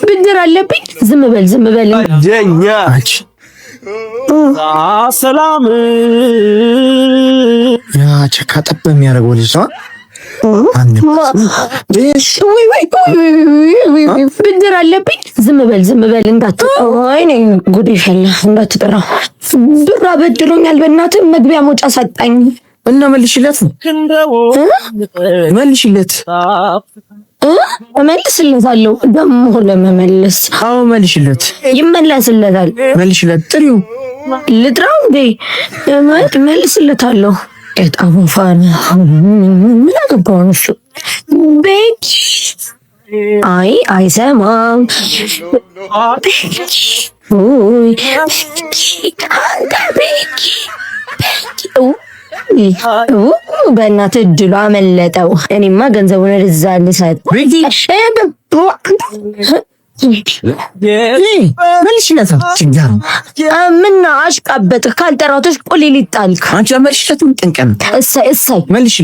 ብድር አለብኝ። ዝም በል ጀኛ ሰላም ያ ቸካ ጠብ የሚያደርገው ልጅ ነው። ብድር አለብኝ። ዝም በል እንዳትጠራው። ወይኔ ጉድ ይፈላ እንዳትጠራው። ብር አበድሮኛል። በእናትህ መግቢያ መውጫ ሰጣኝ እና መልሽለት እመልስለታለሁ። ደግሞ ለመመለስ አዎ መልሽለት። ይመለስለታል። መልሽለት። ጥሪው ልጥራው እንዴ? እመልስለታለሁ። በጣም ፋን ምን አገባው እሱ? ቤኪ አይሰማም። በእናትህ እድሉ አመለጠው። እኔማ ገንዘቡን እዛ ልሰጥ መልሽለት። ምን አሽቃበጥህ? ካልጠራሁት ቁሌ ሊጣልክ። አንቺ መልሽለት። ጠንቀም እሰይ መልሽ